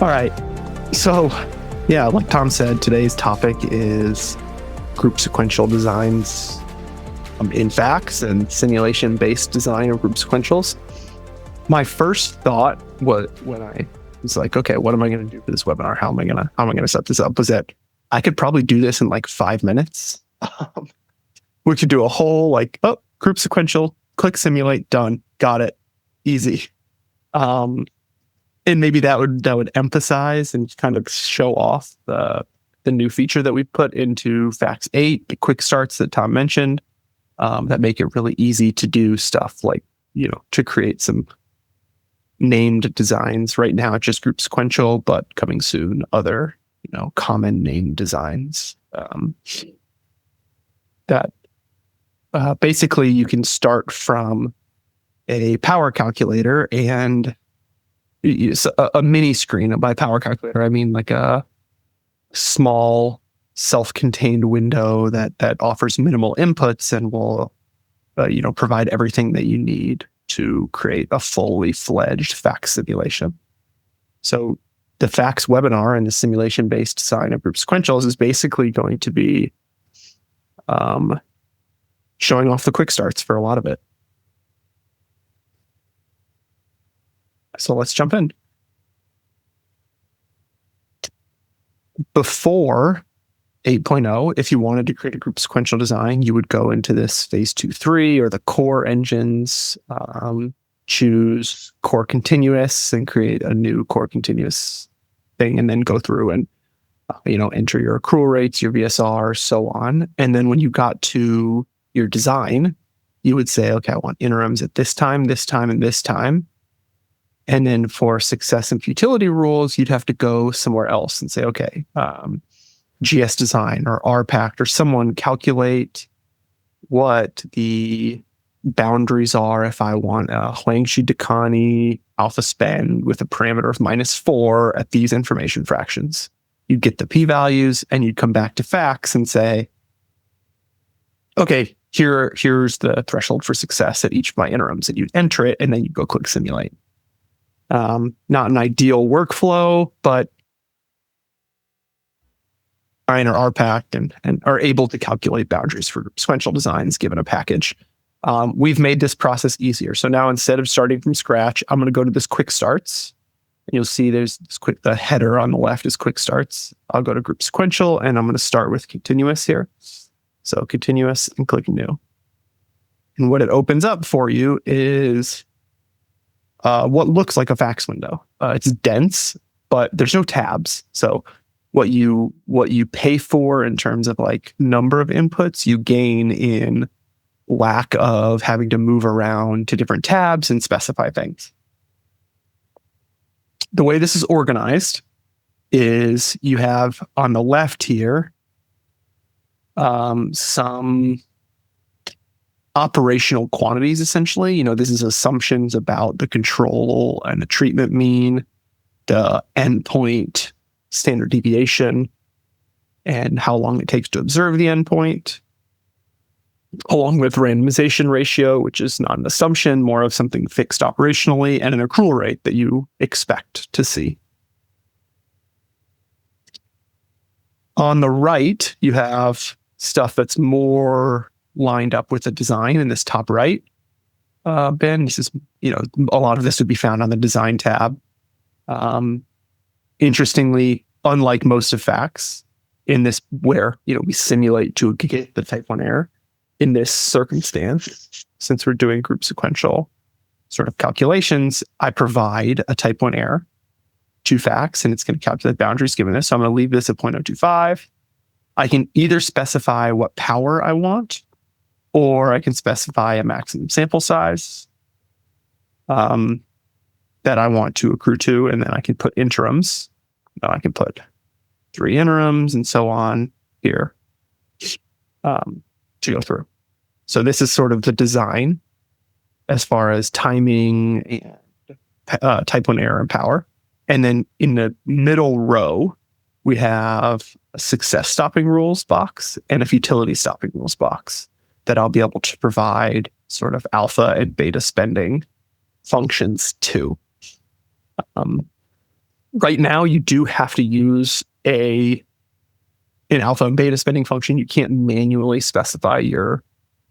All right. So, yeah, like Tom said, today's topic is group sequential designs in facts and simulation-based design of group sequentials. My first thought was when I was like, okay, what am I going to do for this webinar? How am I going to set this up? Was that I could probably do this in like 5 minutes. We could do a whole group sequential, click simulate, done, got it, easy. And maybe that would emphasize and kind of show off the new feature that we put into Facts 8, the quick starts that Tom mentioned, that make it really easy to do stuff like, to create some named designs. Right now, it's just group sequential, but coming soon, other, common named designs that basically you can start from a power calculator and use a mini screen. By power calculator, I mean like a small self-contained window that offers minimal inputs and will provide everything that you need to create a fully fledged facts simulation. So the facts webinar and the simulation-based design of group sequentials is basically going to be showing off the quick starts for a lot of it. So let's jump in. Before 8.0, if you wanted to create a group sequential design, you would go into this phase 2-3 or the core engines, choose core continuous and create a new core continuous thing, and then go through and enter your accrual rates, your VSR, so on. And then when you got to your design, you would say, okay, I want interims at this time, and this time. And then for success and futility rules, you'd have to go somewhere else and say, okay, GS design or RPact or someone calculate what the boundaries are if I want a Huangshi-Dakani alpha spend with a parameter of -4 at these information fractions. You'd get the p-values and you'd come back to facts and say, okay, here's the threshold for success at each of my interims, and you'd enter it and then you'd go click simulate. Not an ideal workflow, but I or RPact and are able to calculate boundaries for sequential designs given a package. We've made this process easier. So now instead of starting from scratch, I'm going to go to this quick starts. And you'll see there's this the header on the left is quick starts. I'll go to group sequential and I'm going to start with continuous here. So continuous and click new. And what it opens up for you is what looks like a facts window. It's dense, but there's no tabs. So what you pay for in terms of like number of inputs, you gain in lack of having to move around to different tabs and specify things. The way this is organized is you have on the left here some operational quantities, essentially. This is assumptions about the control and the treatment mean, the endpoint standard deviation, and how long it takes to observe the endpoint, along with randomization ratio, which is not an assumption, more of something fixed operationally, and an accrual rate that you expect to see. On the right, you have stuff that's more lined up with the design in this top right bin. This is, a lot of this would be found on the design tab. Interestingly, unlike most of facts, in this where, we simulate to get the type 1 error, in this circumstance, since we're doing group sequential sort of calculations, I provide a type 1 error to facts, and it's going to calculate boundaries given this. So I'm going to leave this at 0.025. I can either specify what power I want, or I can specify a maximum sample size that I want to accrue to, and then I can put interims. I can put 3 interims and so on here to go through. So this is sort of the design as far as timing and type 1 error and power. And then in the middle row, we have a success stopping rules box and a futility stopping rules box that I'll be able to provide sort of alpha and beta spending functions to. Right now, you do have to use an alpha and beta spending function. You can't manually specify your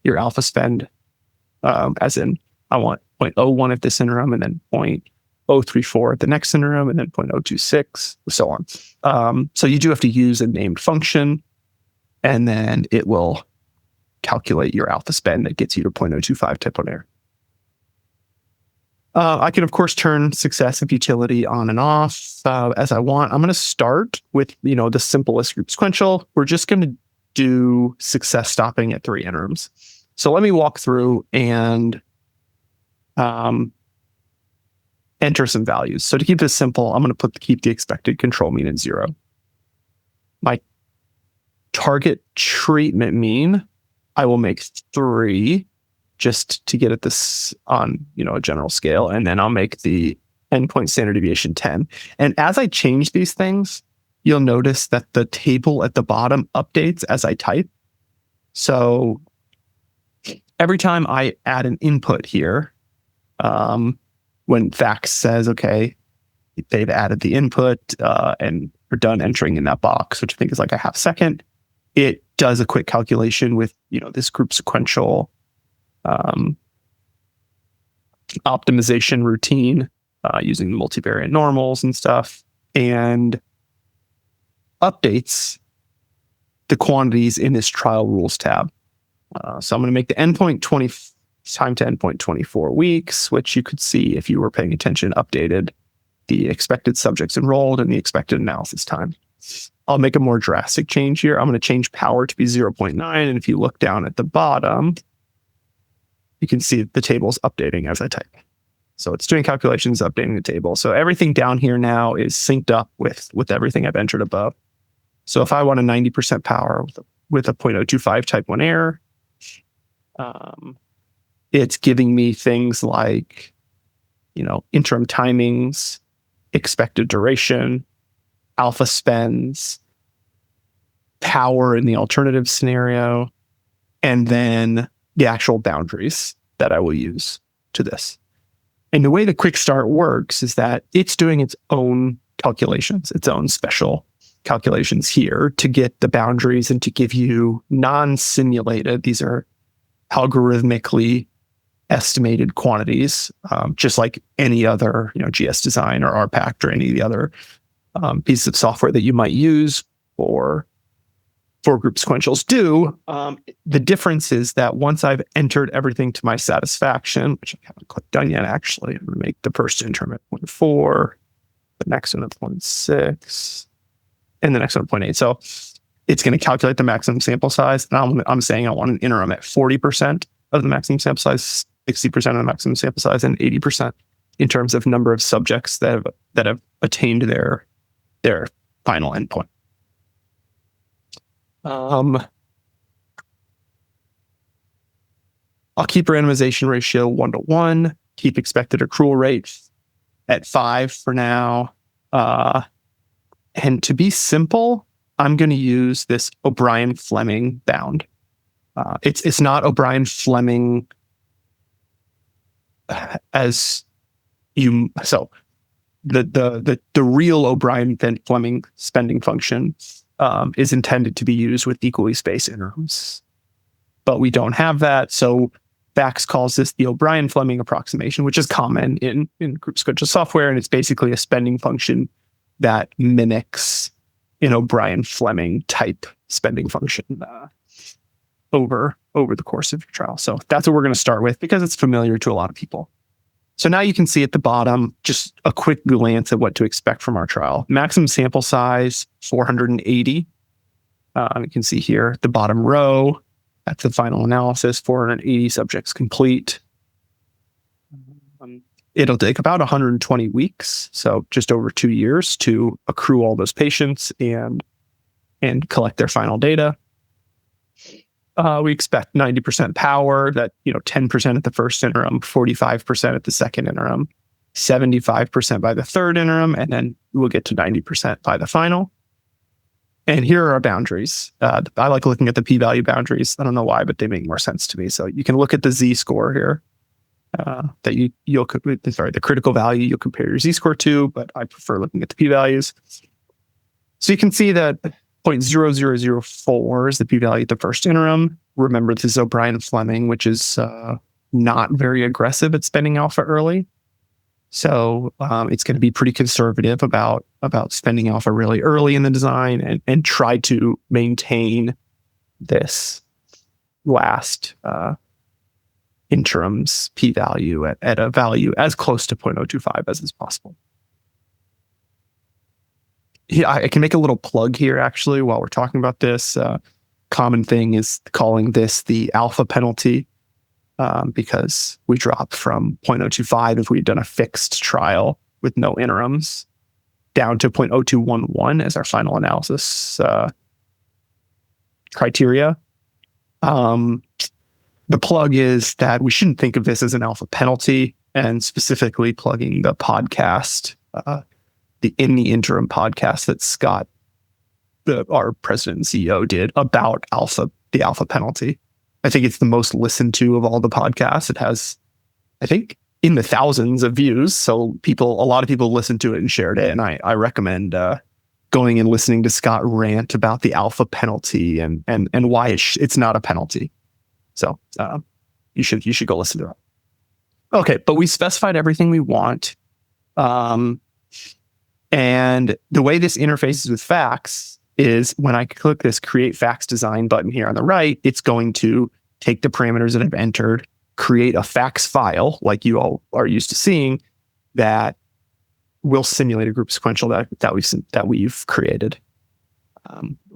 alpha spend, as in I want 0.01 at this interim and then 0.034 at the next interim and then 0.026, so on. So you do have to use a named function, and then it will calculate your alpha spend that gets you to 0.025 type 1 error. I can, of course, turn successive utility on and off as I want. I'm going to start with, the simplest group sequential. We're just going to do success stopping at 3 interims. So let me walk through and enter some values. So to keep this simple, I'm going to keep the expected control mean at 0. My target treatment mean, I will make 3 just to get at this on, a general scale. And then I'll make the endpoint standard deviation 10. And as I change these things, you'll notice that the table at the bottom updates as I type. So every time I add an input here, when Vax says, okay, they've added the input and are done entering in that box, which I think is like a half second, it does a quick calculation with, this group sequential optimization routine using multivariate normals and stuff, and updates the quantities in this trial rules tab. So I'm going to make the endpoint time to endpoint 24 weeks, which you could see if you were paying attention, updated the expected subjects enrolled and the expected analysis time. I'll make a more drastic change here. I'm going to change power to be 0.9. And if you look down at the bottom, you can see the table's updating as I type. So it's doing calculations, updating the table. So everything down here now is synced up with everything I've entered above. So if I want a 90% power with a 0.025 type 1 error, it's giving me things like, interim timings, expected duration, alpha spends, power in the alternative scenario, and then the actual boundaries that I will use to this. And the way the quick start works is that it's doing its own calculations, its own special calculations here to get the boundaries and to give you non-simulated, these are algorithmically estimated quantities, just like any other, GS Design or RPact or any of the other pieces of software that you might use for group sequentials do. The difference is that once I've entered everything to my satisfaction, which I haven't clicked done yet, actually, I'm going to make the first interim at 0.4, the next one at 0.6, and the next one at 0.8. So it's going to calculate the maximum sample size. And I'm saying I want an interim at 40% of the maximum sample size, 60% of the maximum sample size, and 80% in terms of number of subjects that have attained their final endpoint. I'll keep randomization ratio 1:1, keep expected accrual rate at 5 for now. And to be simple, I'm going to use this O'Brien-Fleming bound. It's not O'Brien-Fleming as you, so the real O'Brien-Fleming spending function is intended to be used with equally spaced interims, but we don't have that. So Vax calls this the O'Brien-Fleming approximation, which is common in group sequential software, and it's basically a spending function that mimics an O'Brien-Fleming type spending function over the course of your trial. So that's what we're going to start with because it's familiar to a lot of people. So now you can see at the bottom, just a quick glance at what to expect from our trial. Maximum sample size, 480. You can see here, the bottom row, that's the final analysis, 480 subjects complete. It'll take about 120 weeks, so just over 2 years to accrue all those patients and collect their final data. We expect 90% power, that 10% at the first interim, 45% at the second interim, 75% by the third interim, and then we'll get to 90% by the final. And here are our boundaries. I like looking at the p-value boundaries. I don't know why, but they make more sense to me. So you can look at the z-score here. that the critical value you'll compare your z-score to, but I prefer looking at the p-values. So you can see that 0.0004 is the p-value at the first interim. Remember, this is O'Brien-Fleming, which is not very aggressive at spending alpha early. So it's going to be pretty conservative about spending alpha really early in the design and try to maintain this last interims p-value at a value as close to 0.025 as is possible. Yeah, I can make a little plug here, actually, while we're talking about this. Common thing is calling this the alpha penalty because we drop from 0.025 if we'd done a fixed trial with no interims down to 0.0211 as our final analysis criteria. The plug is that we shouldn't think of this as an alpha penalty, and specifically plugging the podcast, the In the Interim podcast that Scott, our president and CEO, did about the alpha penalty. I think it's the most listened to of all the podcasts. It has, I think, in the thousands of views. So a lot of people listened to it and shared it. And I recommend going and listening to Scott rant about the alpha penalty and why it's not a penalty. So you should go listen to it. Okay, but we specified everything we want. And the way this interfaces with facts is when I click this create facts design button here on the right, it's going to take the parameters that I've entered, create a facts file like you all are used to seeing that will simulate a group sequential that we've created.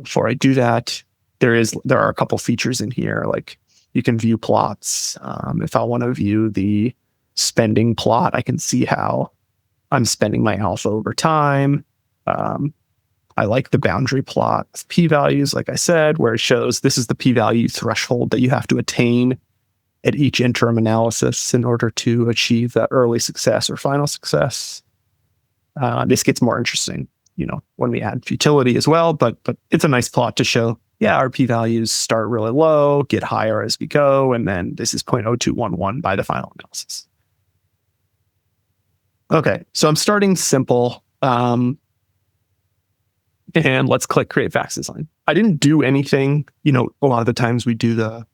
Before I do that, there are a couple features in here, like you can view plots. If I want to view the spending plot, I can see how I'm spending my alpha over time. I like the boundary plot with p-values, like I said, where it shows this is the p-value threshold that you have to attain at each interim analysis in order to achieve that early success or final success. This gets more interesting, when we add futility as well, but it's a nice plot to show, our p-values start really low, get higher as we go, and then this is 0.0211 by the final analysis. Okay, so I'm starting simple. And let's click create facts design. I didn't do anything, a lot of the times we do the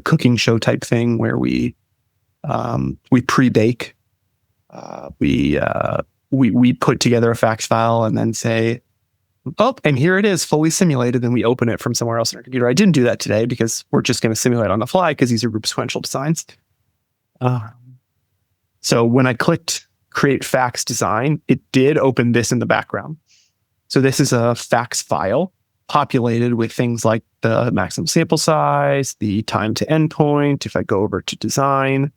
cooking show type thing where we pre-bake. We put together a facts file and then say, oh, and here it is fully simulated. Then we open it from somewhere else in our computer. I didn't do that today because we're just going to simulate on the fly because these are group sequential designs. So when I clicked create facts design, it did open this in the background. So this is a facts file populated with things like the maximum sample size, the time to endpoint. If I go over to design,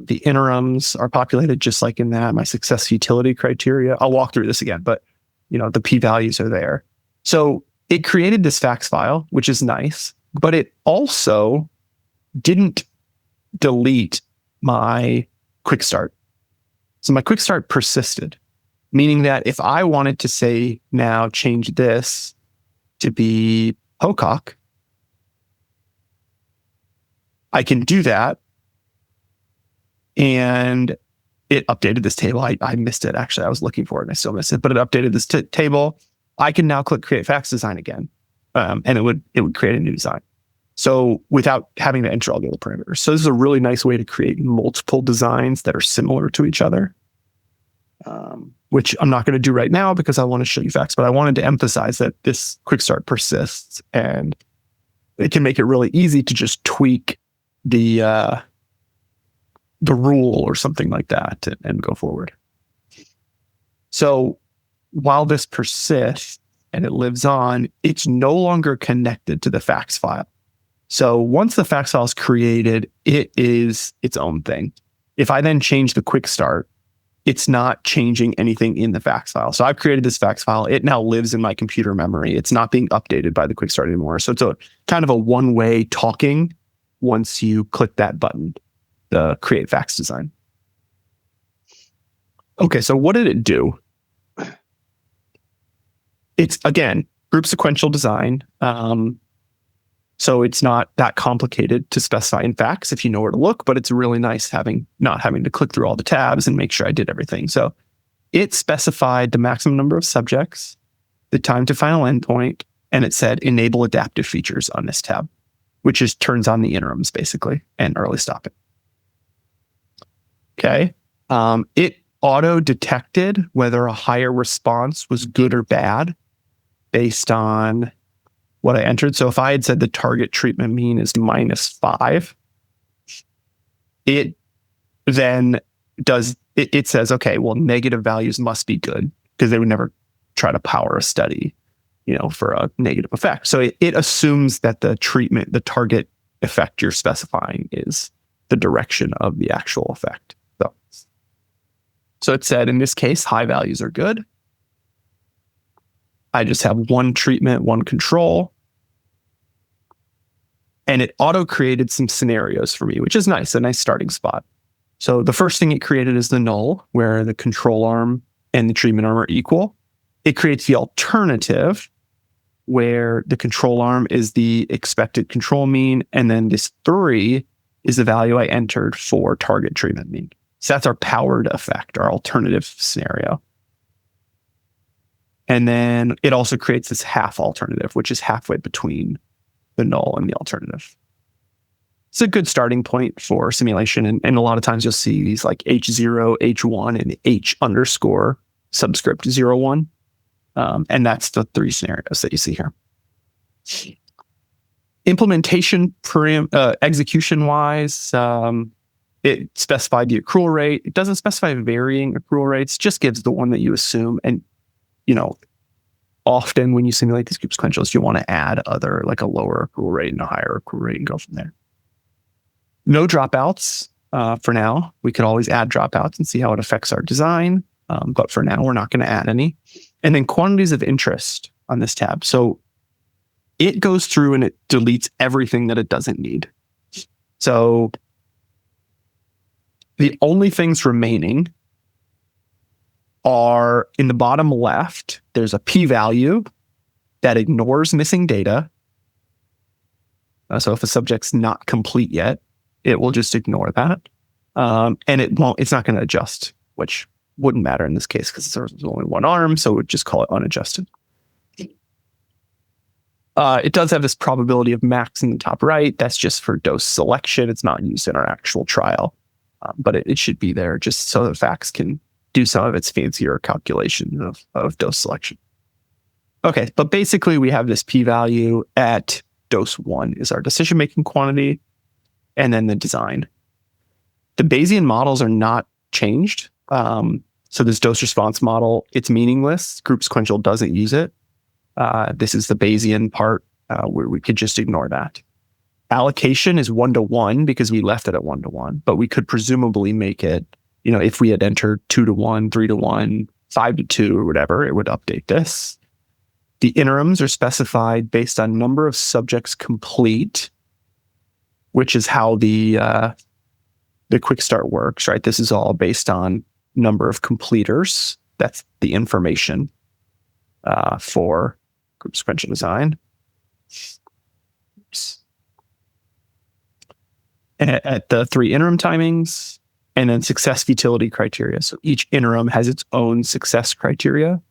the interims are populated just like in that, my success utility criteria. I'll walk through this again, but the p-values are there. So it created this facts file, which is nice, but it also didn't delete my quick start. So my quick start persisted, meaning that if I wanted to say now change this to be Pocock, I can do that. And it updated this table. I missed it. Actually, I was looking for it and I still missed it, but it updated this table. I can now click create facts design again. And it would create a new design. So without having to enter all the other parameters. So this is a really nice way to create multiple designs that are similar to each other. Which I'm not going to do right now because I want to show you facts, but I wanted to emphasize that this quick start persists and it can make it really easy to just tweak the rule or something like that and go forward. So while this persists and it lives on, it's no longer connected to the facts file. So once the facts file is created, it is its own thing. If I then change the quick start, it's not changing anything in the facts file. So I've created this facts file. It now lives in my computer memory. It's not being updated by the quick start anymore. So it's a kind of a one-way talking once you click that button, the create facts design. Okay, so what did it do? It's, again, group sequential design. So it's not that complicated to specify in facts if you know where to look, but it's really nice not having to click through all the tabs and make sure I did everything. So it specified the maximum number of subjects, the time to final endpoint, and it said enable adaptive features on this tab, which is turns on the interims basically and early stopping. Okay. It auto detected whether a higher response was good or bad based on what I entered. So if I had said the target treatment mean is -5, it then it says, okay, well, negative values must be good, because they would never try to power a study, for a negative effect. So it assumes that the target effect you're specifying is the direction of the actual effect. So it said, in this case, high values are good. I just have one treatment, one control. And it auto-created some scenarios for me, which is nice, a nice starting spot. So the first thing it created is the null, where the control arm and the treatment arm are equal. It creates the alternative, where the control arm is the expected control mean, and then this 3 is the value I entered for target treatment mean. So that's our powered effect, our alternative scenario. And then it also creates this half alternative, which is halfway between the null and the alternative. It's a good starting point for simulation. And a lot of times you'll see these like H0, H1, and H underscore subscript 01. And that's the 3 scenarios that you see here. Implementation execution-wise, it specified the accrual rate. It doesn't specify varying accrual rates, just gives the one that you assume. And, often when you simulate these group sequentials, you want to add other, like a lower accrual rate and a higher accrual rate and go from there. No dropouts for now. We could always add dropouts and see how it affects our design. But for now, we're not going to add any. And then quantities of interest on this tab. So it goes through and it deletes everything that it doesn't need. So the only things remaining are in the bottom left, there's a p-value that ignores missing data. So if a subject's not complete yet, it will just ignore that. And it's not going to adjust, which wouldn't matter in this case because there's only one arm, so we'd just call it unadjusted. It does have this probability of max in the top right. That's just for dose selection. It's not used in our actual trial, but it should be there just so that FACS can do some of its fancier calculation of dose selection. Okay, but basically we have this p-value at dose 1 is our decision-making quantity, and then the design. The Bayesian models are not changed. So this dose response model, it's meaningless. Group sequential doesn't use it. This is the Bayesian part where we could just ignore that. Allocation is 1-to-1 because we left it at 1-to-1, but we could presumably make it, if we had entered 2-to-1, 3-to-1, 5-to-2 or whatever, it would update this. The interims are specified based on number of subjects complete, which is how the quick start works, right? This is all based on number of completers. That's the information for group sequential design. At the 3 interim timings, and then success futility criteria. So each interim has its own success criteria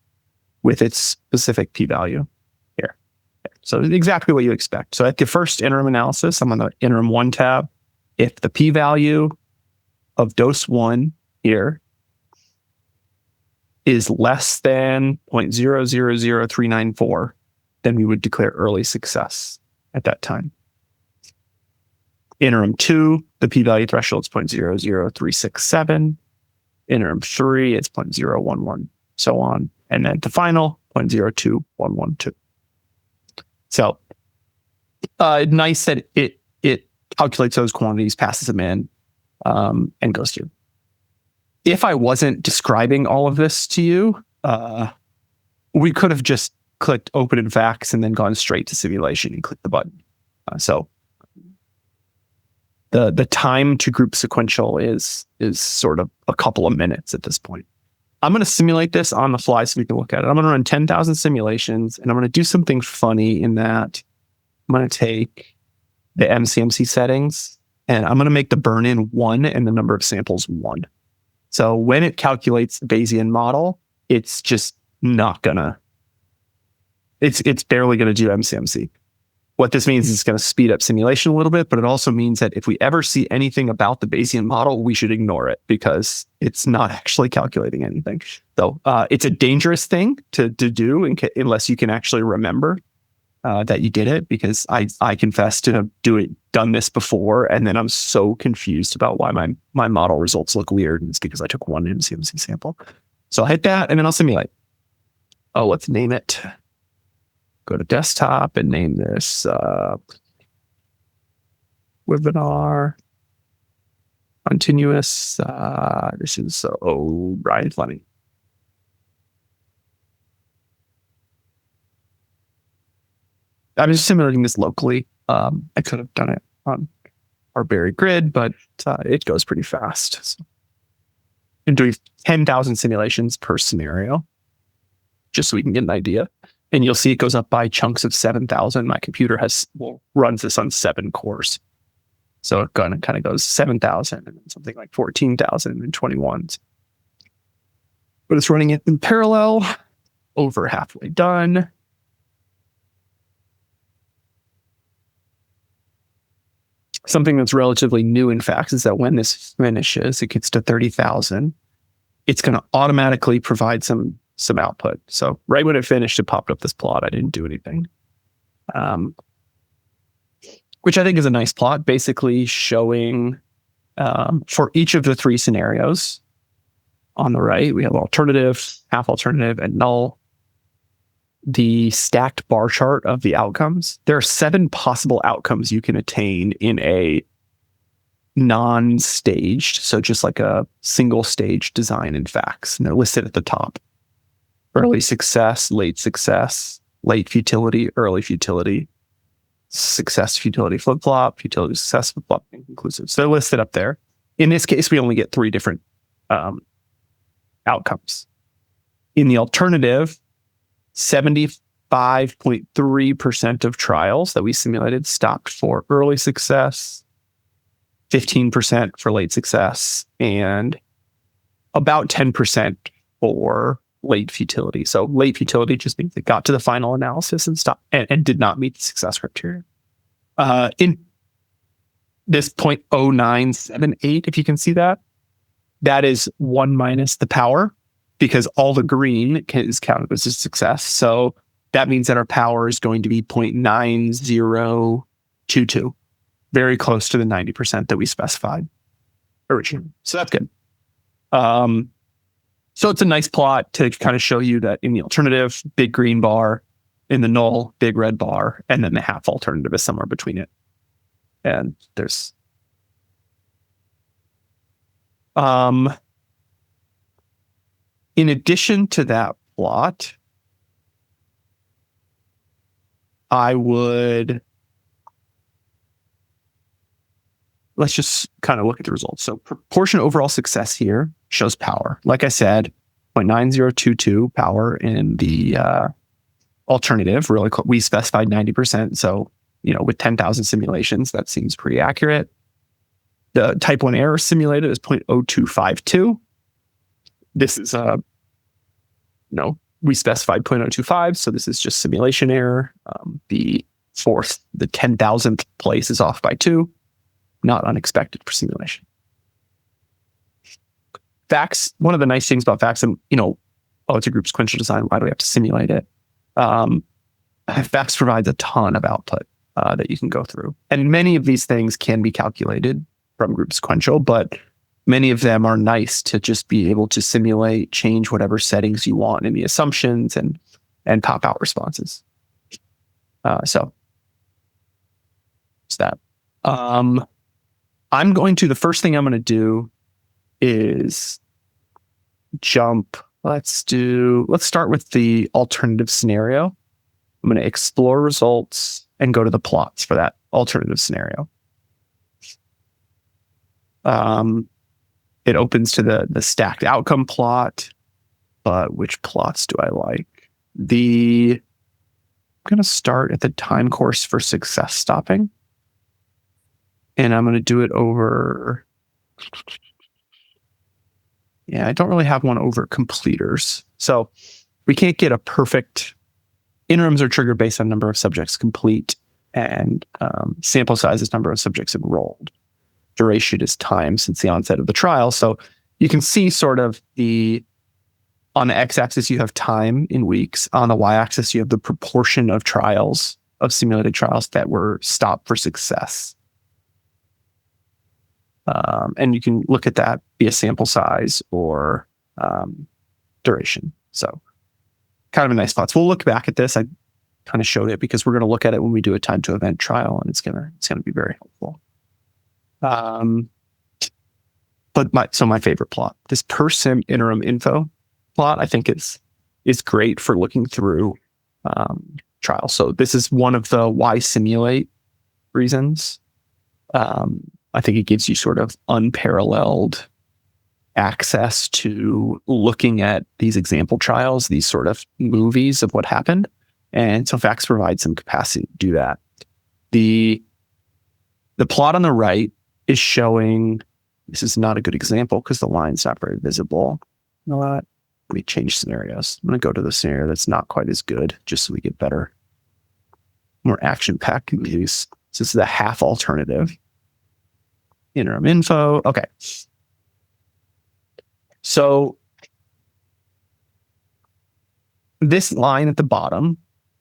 with its specific p-value here. So exactly what you expect. So at the first interim analysis, I'm on the interim 1 tab. If the p-value of dose 1 here is less than 0.000394, then we would declare early success at that time. Interim 2, the p-value threshold is 0.00367. Interim 3, it's 0.011, so on. And then the final, 0.02112. So nice that it calculates those quantities, passes them in, and goes through. If I wasn't describing all of this to you, we could have just clicked open in FACS and then gone straight to simulation and clicked the button. So the time to group sequential is sort of a couple of minutes at this point. I'm going to simulate this on the fly so we can look at it. I'm going to run 10,000 simulations, and I'm going to do something funny in that I'm going to take the MCMC settings, and I'm going to make the burn-in 1 and the number of samples 1. So when it calculates the Bayesian model, it's just not gonna, it's barely going to do MCMC. What this means is it's going to speed up simulation a little bit, but it also means that if we ever see anything about the Bayesian model, we should ignore it because it's not actually calculating anything. So it's a dangerous thing to do unless you can actually remember that you did it, because I confess to have done this before, and then I'm so confused about why my model results look weird, and it's because I took one MCMC sample. So I'll hit that, and then I'll simulate. Oh, let's name it. Go to desktop and name this webinar continuous. This is Brian Fleming. I'm just simulating this locally. I could have done it on our Berry grid, but it goes pretty fast. So I'm doing 10,000 simulations per scenario, just so we can get an idea. And you'll see it goes up by chunks of 7,000. My computer runs this on 7 cores. So it kind of goes 7,000 and then something like 14,000 and 21s. But it's running it in parallel, over halfway done. Something that's relatively new in fact is that when this finishes, it gets to 30,000. It's going to automatically provide some output. So right when it finished, it popped up this plot. I didn't do anything, which I think is a nice plot, basically showing for each of the 3 scenarios. On the right, we have alternative, half alternative, and null. The stacked bar chart of the outcomes. There are 7 possible outcomes you can attain in a non-staged, so just like a single stage design in facts, and they're listed at the top. Early success, late futility, early futility, success, futility, flip-flop, futility, success, flip-flop, inconclusive. So they're listed up there. In this case, we only get 3 different outcomes. In the alternative, 75.3% of trials that we simulated stopped for early success, 15% for late success, and about 10% for late futility. So late futility just means it got to the final analysis and stopped and did not meet the success criteria. In this 0.0978, if you can see that, that is 1 minus the power, because all the green is counted as a success. So that means that our power is going to be 0.9022, very close to the 90% that we specified originally. So that's good. So it's a nice plot to kind of show you that in the alternative, big green bar, in the null, big red bar, and then the half alternative is somewhere between it. And there's in addition to that plot, let's just kind of look at the results. So proportion overall success here shows power. Like I said, 0.9022 power in the alternative. Really, we specified 90%. So, with 10,000 simulations, that seems pretty accurate. The type 1 error simulated is 0.0252. This is, we specified 0.025. So this is just simulation error. The 10,000th place is off by 2. Not unexpected for simulation. Facts, one of the nice things about facts, and it's a group sequential design, why do we have to simulate it? Facts provides a ton of output that you can go through. And many of these things can be calculated from group sequential, but many of them are nice to just be able to simulate, change whatever settings you want in the assumptions, and pop out responses. So it's that. The first thing I'm going to do is jump. Let's start with the alternative scenario. I'm going to explore results and go to the plots for that alternative scenario. It opens to the stacked outcome plot, but which plots do I like? I'm going to start at the time course for success stopping. And I'm going to do it over, yeah, I don't really have one over completers. So we can't get a perfect, interims are triggered based on number of subjects complete, and sample size is number of subjects enrolled. Duration is time since the onset of the trial. So you can see sort of on the x-axis, you have time in weeks. On the y-axis, you have the proportion of trials, of simulated trials that were stopped for success. And you can look at that via sample size or duration. So kind of a nice plot. So we'll look back at this. I kind of showed it because we're going to look at it when we do a time to event trial, and it's gonna be very helpful. But my favorite plot, this per sim interim info plot, I think is great for looking through trials. So this is one of the why simulate reasons. I think it gives you sort of unparalleled access to looking at these example trials, these sort of movies of what happened. And so Facts provides some capacity to do that. The plot on the right is showing, this is not a good example because the line's not very visible. You know what? Let me change scenarios. I'm going to go to the scenario that's not quite as good, just so we get better, more action-packed news. So this is the half alternative. Interim info. Okay. So this line at the bottom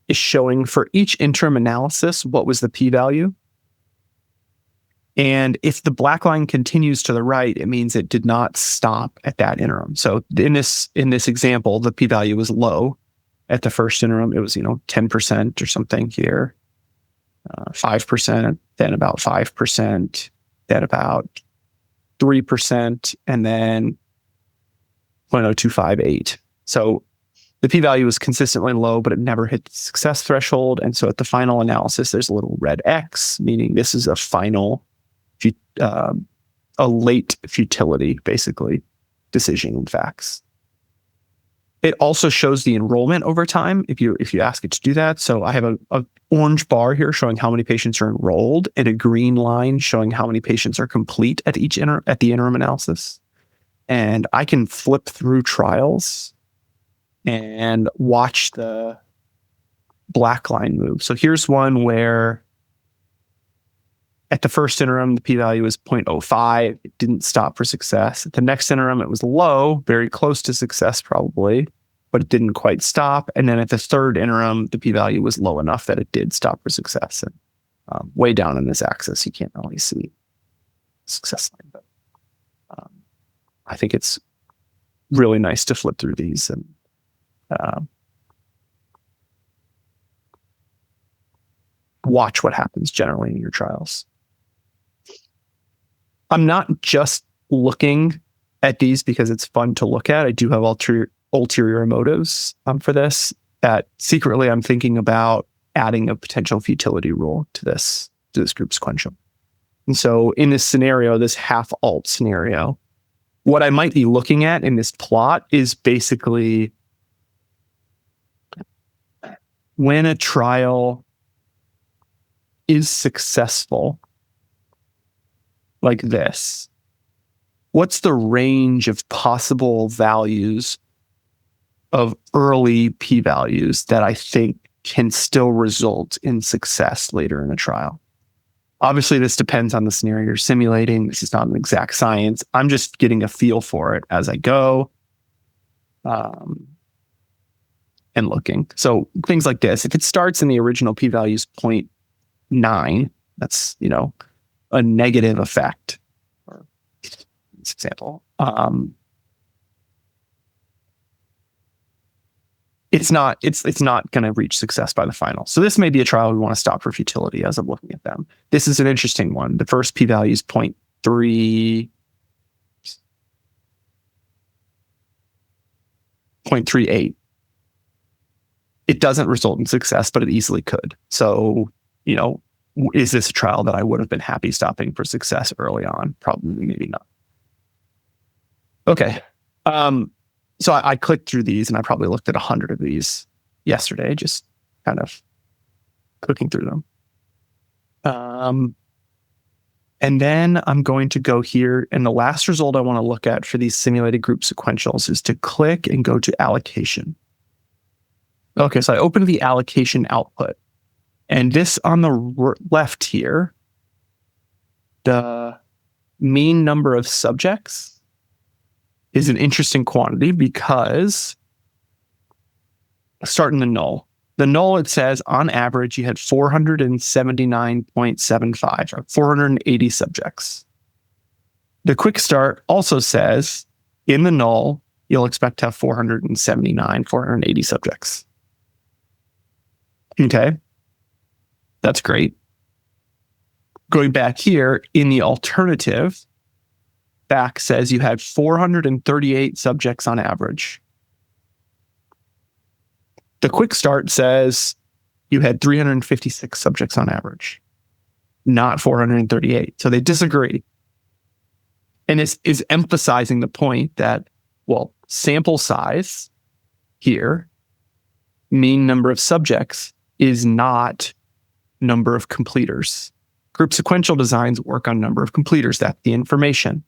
is showing for each interim analysis what was the p-value. And if the black line continues to the right, it means it did not stop at that interim. So in this example, the p-value was low at the first interim. It was 10% or something here, 5%, then about 5%, then about 3%, and then 0.0258. So the p-value was consistently low, but it never hit the success threshold. And so at the final analysis, there's a little red X, meaning this is a final, a late futility, basically, decision in Facts. It also shows the enrollment over time if you ask it to do that. So I have a orange bar here showing how many patients are enrolled, and a green line showing how many patients are complete at the interim analysis. And I can flip through trials and watch the black line move. So here's one where at the first interim, the p-value was 0.05. It didn't stop for success. At the next interim, it was low, very close to success probably, but it didn't quite stop. And then at the third interim, the p-value was low enough that it did stop for success. And way down in this axis, you can't really see success line. But I think it's really nice to flip through these and watch what happens generally in your trials. I'm not just looking at these because it's fun to look at. I do have ulterior motives for this. That secretly I'm thinking about adding a potential futility rule to this group sequential. And so in this scenario, this half alt scenario, what I might be looking at in this plot is basically when a trial is successful, like this, what's the range of possible values of early p-values that I think can still result in success later in the trial? Obviously, this depends on the scenario you're simulating. This is not an exact science. I'm just getting a feel for it as I go and looking. So things like this, if it starts and the original p-value is 0.9, that's, a negative effect. For this example, it's not going to reach success by the final. So this may be a trial we want to stop for futility as I'm looking at them. This is an interesting one. The first p-value is 0.38. It doesn't result in success, but it easily could. So, is this a trial that I would have been happy stopping for success early on? Probably, maybe not. Okay. So I clicked through these, and I probably looked at 100 of these yesterday, just kind of clicking through them. And then I'm going to go here. And the last result I want to look at for these simulated group sequentials is to click and go to allocation. Okay, so I open the allocation output. And this on the left here, the mean number of subjects is an interesting quantity because starting the null. The null, it says on average, you had 479.75 or 480 subjects. The quick start also says in the null, you'll expect to have 480 subjects. Okay, that's great. Going back here in the alternative, back says you had 438 subjects on average. The quick start says you had 356 subjects on average, not 438. So they disagree. And is emphasizing the point that, well, sample size here, mean number of subjects, is not number of completers. Group sequential designs work on number of completers. That's the information.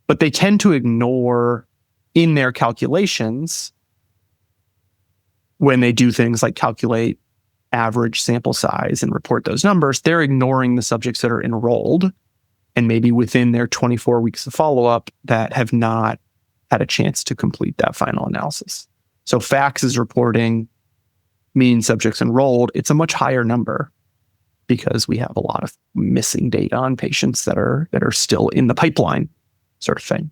But they tend to ignore in their calculations when they do things like calculate average sample size and report those numbers, they're ignoring the subjects that are enrolled and maybe within their 24 weeks of follow-up that have not had a chance to complete that final analysis. So FACS is reporting mean subjects enrolled. It's a much higher number because we have a lot of missing data on patients that are still in the pipeline, sort of thing.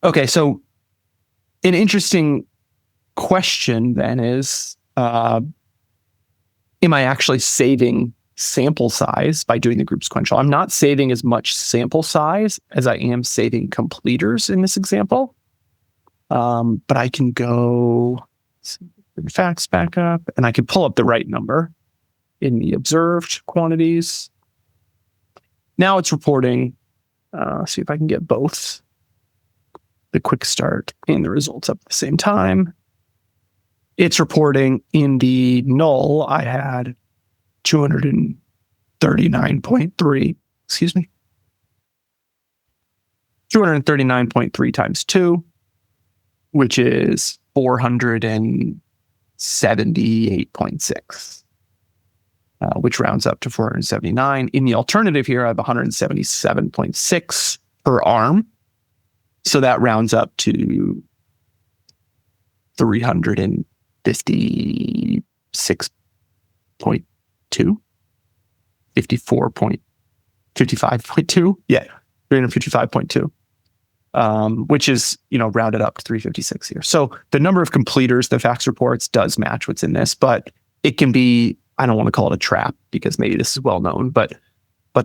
Okay, so an interesting question then is, am I actually saving sample size by doing the group sequential? I'm not saving as much sample size as I am saving completers in this example. But I can go facts back up and I can pull up the right number in the observed quantities. Now it's reporting, see if I can get both the quick start and the results up at the same time. It's reporting in the null, I had 239.3, 239.3 times 2, which is 478.6, which rounds up to 479. In the alternative here, I have 177.6 per arm. So that rounds up to 356.2, 55.2. Yeah, 355.2. Which is, rounded up to 356 here. So the number of completers, the FACS reports, does match what's in this, but it can be, I don't want to call it a trap because maybe this is well known, but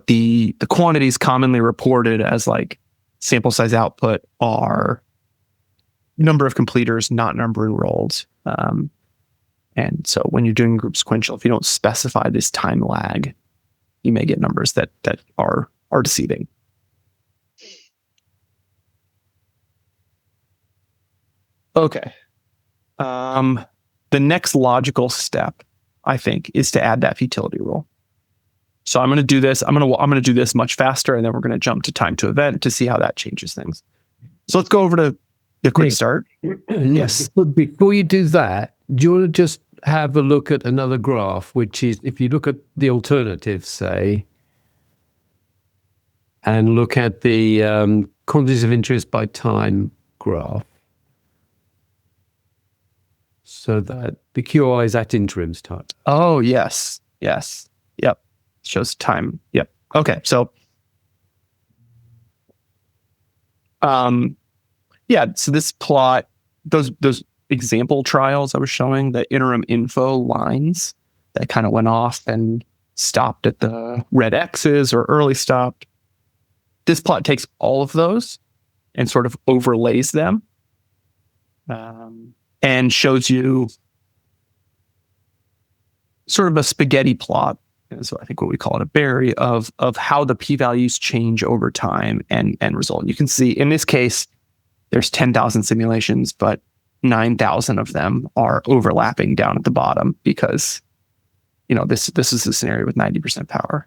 the quantities commonly reported as like sample size output are number of completers, not number enrolled. And so when you're doing group sequential, if you don't specify this time lag, you may get numbers that are deceiving. Okay. The next logical step, I think, is to add that futility rule. So I'm going to do this. I'm going to do this much faster, and then we're going to jump to time to event to see how that changes things. So let's go over to the quick start. Yes. Before you do that, do you want to just have a look at another graph, which is if you look at the alternatives, say, and look at the quantities of interest by time graph. So that the QI is at interims time. Oh, yes. Yes. Yep. Shows time. Yep. Okay. So, yeah. So this plot, those example trials I was showing, the interim info lines that kind of went off and stopped at the red X's or early stopped. This plot takes all of those and sort of overlays them. And shows you sort of a spaghetti plot. So I think what we call it a berry of how the p-values change over time and result. You can see in this case, there's 10,000 simulations, but 9,000 of them are overlapping down at the bottom because, this is the scenario with 90% power.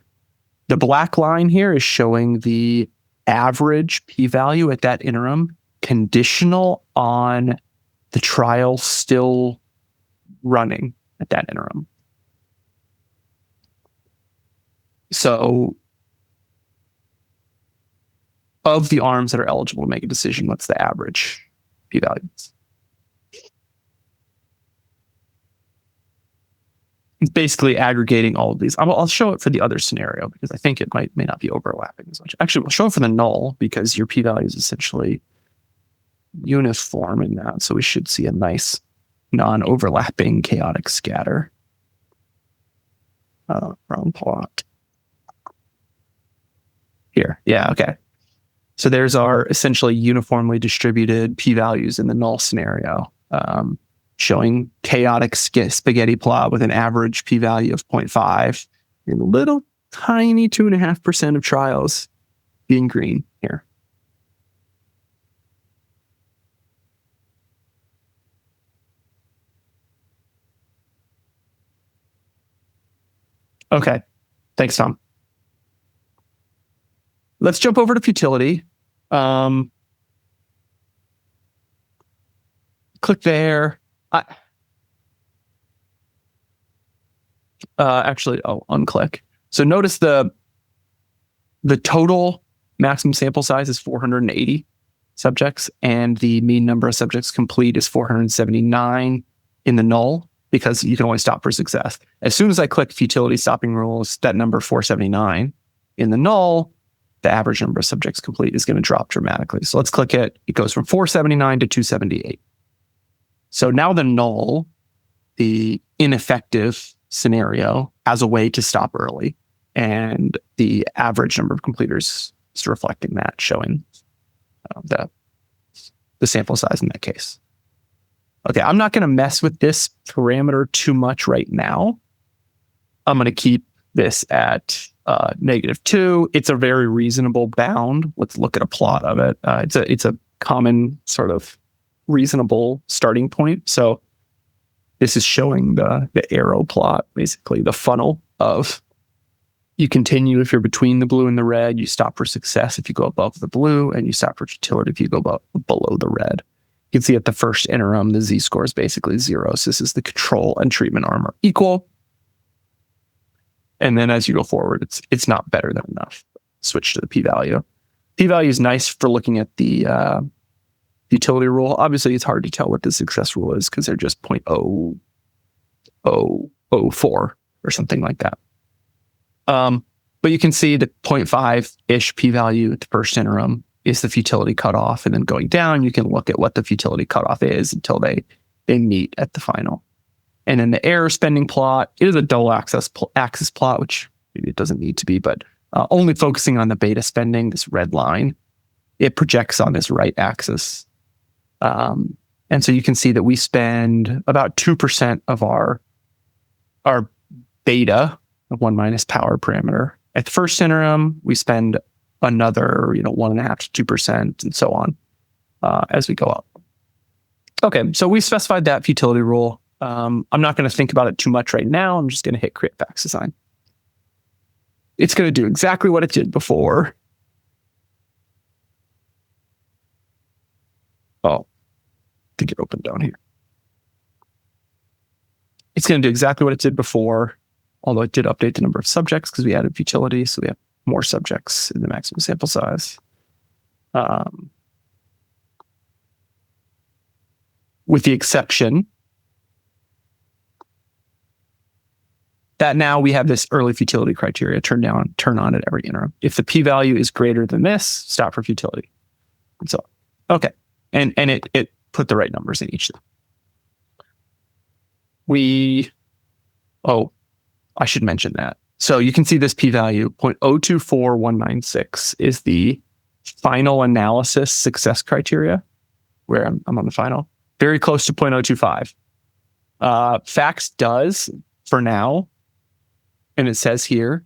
The black line here is showing the average p-value at that interim, conditional on the trial still running at that interim. So of the arms that are eligible to make a decision, what's the average p-values? It's basically aggregating all of these. I'll show it for the other scenario because I think it may not be overlapping as much. Actually, we'll show it for the null because your p-value is essentially uniform in that. So we should see a nice non-overlapping chaotic scatter from plot. Here. Yeah, okay. So there's our essentially uniformly distributed p-values in the null scenario, showing chaotic spaghetti plot with an average p-value of 0.5 and little tiny 2.5% of trials being green here. Okay, thanks, Tom. Let's jump over to futility. Click there. Actually, unclick. So notice the total maximum sample size is 480 subjects, and the mean number of subjects complete is 479 in the null, because you can only stop for success. As soon as I click futility stopping rules, that number 479 in the null, the average number of subjects complete is going to drop dramatically. So let's click it. It goes from 479 to 278. So now the null, the ineffective scenario, has a way to stop early. And the average number of completers is reflecting that, showing the sample size in that case. Okay, I'm not going to mess with this parameter too much right now. I'm going to keep this at -2. It's a very reasonable bound. Let's look at a plot of it. It's a common sort of reasonable starting point. So this is showing the arrow plot, basically the funnel of you continue if you're between the blue and the red, you stop for success if you go above the blue, and you stop for futility if you go below the red. You can see at the first interim, the z-score is basically 0. So this is the control and treatment arm are equal. And then as you go forward, it's not better than enough. Switch to the p-value. P-value is nice for looking at the utility rule. Obviously, it's hard to tell what the success rule is because they're just 0.0004 or something like that. But you can see the 0.5-ish p-value at the first interim is the futility cutoff. And then going down, you can look at what the futility cutoff is until they meet at the final. And then the error spending plot, it is a double axis plot, which maybe it doesn't need to be, but only focusing on the beta spending, this red line, it projects on this right axis. And so you can see that we spend about 2% of our beta, of 1 minus power parameter. At the first interim, we spend another 1.5 to 2%, and so on as we go up. Okay, so we specified that futility rule. I'm not going to think about it too much right now. I'm just going to hit create fax design. It's going to do exactly what it did before. Oh, I think it opened down here. It's going to do exactly what it did before, although it did update the number of subjects because we added futility, so we have more subjects in the maximum sample size. With the exception that now we have this early futility criteria turn on at every interim. If the p-value is greater than this, stop for futility. And so, okay. And it put the right numbers in each. I should mention that. So you can see this p-value, 0.024196 is the final analysis success criteria, where I'm on the final. Very close to 0.025. Fax does, for now, and it says here,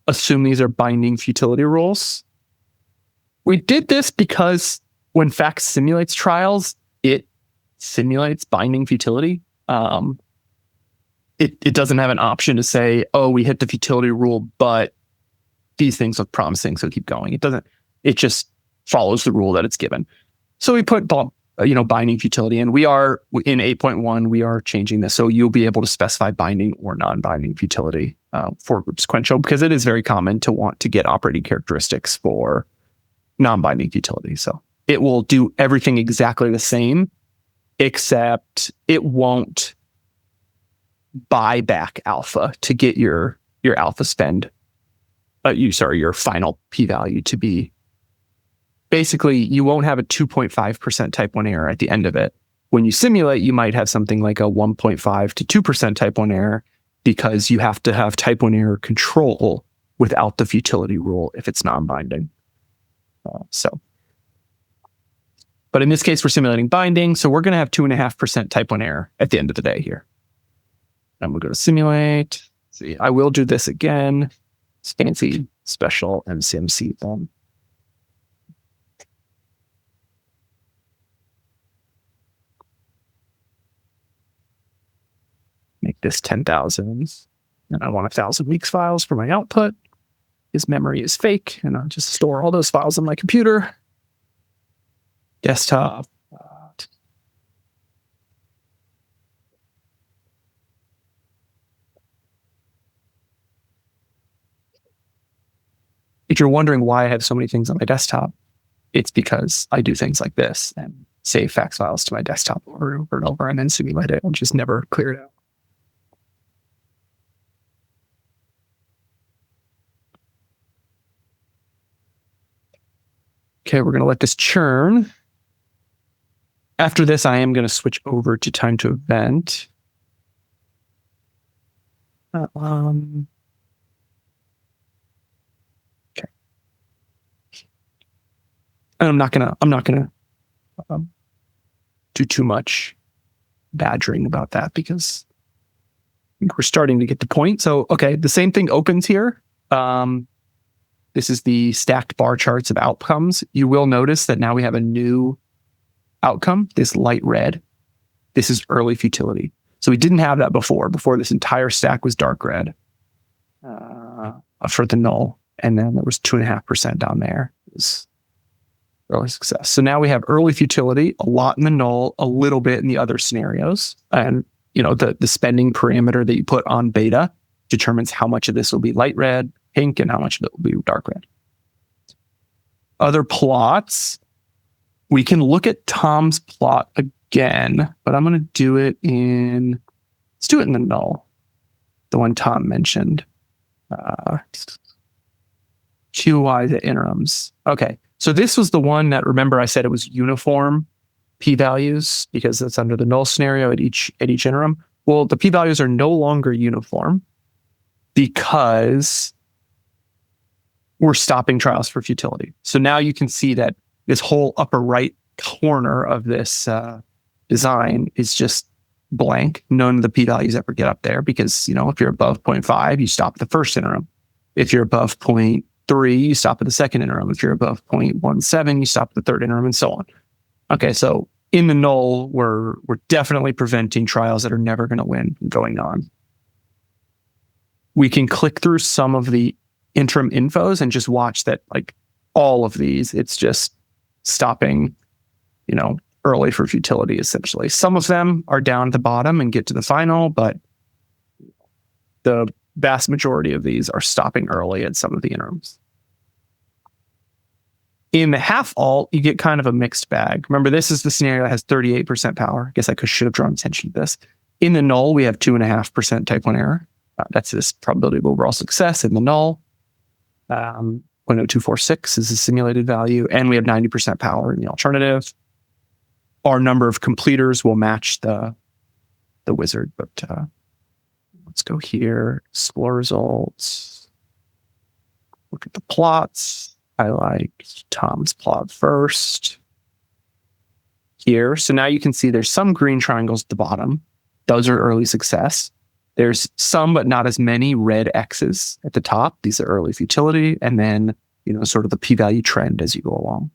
assume these are binding futility rules. We did this because when Fax simulates trials, it simulates binding futility. it doesn't have an option to say, oh, we hit the futility rule, but these things look promising, so keep going. It doesn't. It just follows the rule that it's given. So we put binding futility, and we are in 8.1. We are changing this, so you'll be able to specify binding or non-binding futility for group sequential, because it is very common to want to get operating characteristics for non-binding futility. So it will do everything exactly the same, except it won't buy back alpha to get your alpha spend. Your final p-value to be. Basically, you won't have a 2.5% type 1 error at the end of it. When you simulate, you might have something like a 1.5 to 2% type 1 error, because you have to have type 1 error control without the futility rule if it's non-binding. But in this case, we're simulating binding, so we're going to have 2.5% type 1 error at the end of the day here. I'm going to go to simulate. See, I will do this again. It's fancy special MCMC thing. Make this 10,000. And I want 1,000 weeks files for my output. His memory is fake, and I'll just store all those files on my computer. Desktop. If you're wondering why I have so many things on my desktop, it's because I do things like this and save fax files to my desktop over and over and then simulate it and just never clear it out. Okay, we're going to let this churn. After this, I am going to switch over to time to event. Okay. And I'm not gonna do too much badgering about that, because I think we're starting to get the point. So, okay, the same thing opens here. This is the stacked bar charts of outcomes. You will notice that now we have a new outcome, this light red. This is early futility. So we didn't have that before. Before, this entire stack was dark red for the null. And then there was 2.5% down there. It was early success. So now we have early futility, a lot in the null, a little bit in the other scenarios. And the spending parameter that you put on beta determines how much of this will be light red, pink, and how much of it will be dark red. Other plots, we can look at Tom's plot again, but I'm going to do it let's do it in the null, the one Tom mentioned. QY, the interims. Okay, so this was the one that, remember I said it was uniform p-values because it's under the null scenario at each interim. Well, the p-values are no longer uniform because we're stopping trials for futility. So now you can see that this whole upper right corner of this design is just blank. None of the p-values ever get up there because, if you're above 0.5, you stop at the first interim. If you're above 0.3, you stop at the second interim. If you're above 0.17, you stop at the third interim, and so on. Okay, so in the null, we're definitely preventing trials that are never going to win going on. We can click through some of the interim infos and just watch that, like all of these, it's just stopping, early for futility, essentially. Some of them are down at the bottom and get to the final, but the vast majority of these are stopping early at some of the interims. In the half alt, you get kind of a mixed bag. Remember, this is the scenario that has 38% power. I guess I should have drawn attention to this. In the null, we have 2.5% type 1 error. That's this probability of overall success in the null. 0.0246 is the simulated value, and we have 90% power in the alternative. Our number of completers will match the wizard, but let's go here, explore results, look at the plots. I like Tom's plot first here. So now you can see there's some green triangles at the bottom. Those are early success. There's some, but not as many, red X's at the top. These are early futility. And then, sort of the p-value trend as you go along.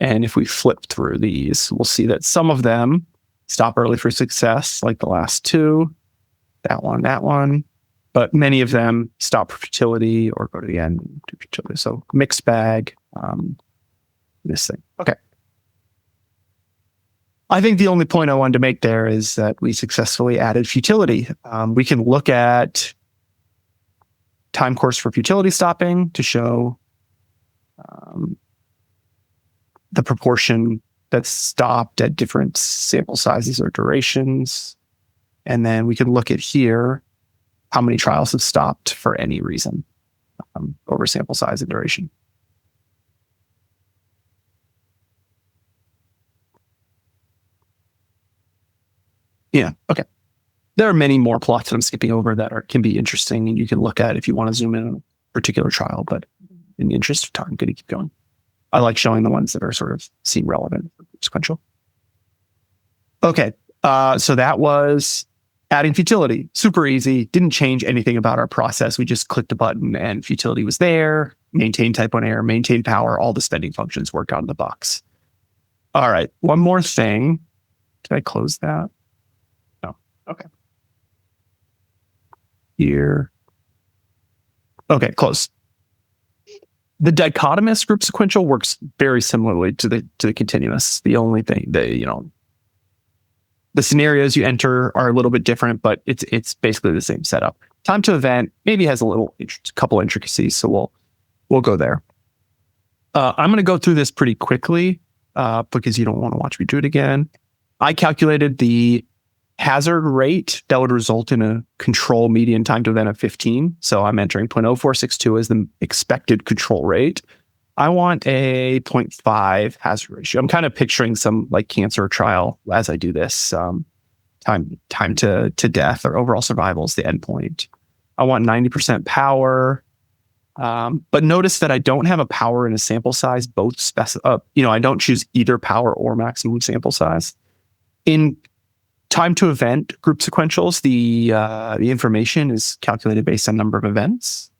And if we flip through these, we'll see that some of them stop early for success, like the last two, that one. But many of them stop for futility or go to the end to futility. So mixed bag, this thing. Okay. I think the only point I wanted to make there is that we successfully added futility. We can look at time course for futility stopping to show the proportion that's stopped at different sample sizes or durations. And then we can look at here how many trials have stopped for any reason over sample size and duration. Yeah, okay. There are many more plots that I'm skipping over that can be interesting and you can look at if you want to zoom in on a particular trial, but in the interest of time, I'm going to keep going. I like showing the ones that are sort of seem relevant for sequential. Okay, so that was adding futility. Super easy, didn't change anything about our process. We just clicked a button and futility was there, maintain type 1 error, maintain power, all the spending functions worked out of the box. All right, one more thing. Did I close that? No, okay. Here. Okay, close. The dichotomous group sequential works very similarly to the continuous. The only thing the scenarios you enter are a little bit different, but it's basically the same setup. Time to event maybe has a couple intricacies, so we'll go there. I'm going to go through this pretty quickly because you don't want to watch me do it again. I calculated the hazard rate that would result in a control median time to event of 15. So I'm entering 0.0462 as the expected control rate. I want a 0.5 hazard ratio. I'm kind of picturing some like cancer trial as I do this. Time to death or overall survival is the endpoint. I want 90% power. But notice that I don't have a power and a sample size both I don't choose either power or maximum sample size. In time to event group sequentials, the information is calculated based on number of events.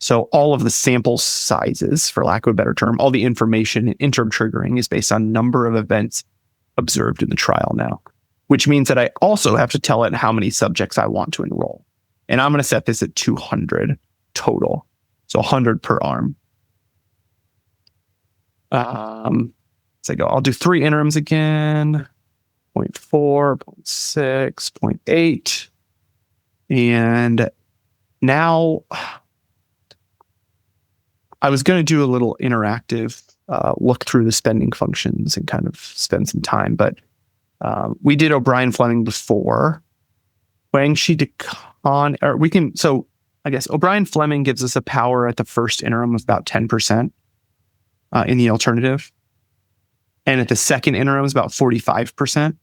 So all of the sample sizes, for lack of a better term, all the information in interim triggering is based on number of events observed in the trial now, which means that I also have to tell it how many subjects I want to enroll. And I'm going to set this at 200 total. So 100 per arm. So I'll do 3 interims again. 0.4, 0.6, 0.8. And now I was going to do a little interactive look through the spending functions and kind of spend some time, but we did O'Brien-Fleming before. Wang-Shi de Khan, or we can, so I guess O'Brien-Fleming gives us a power at the first interim of about 10% in the alternative. And at the second interim is about 45%.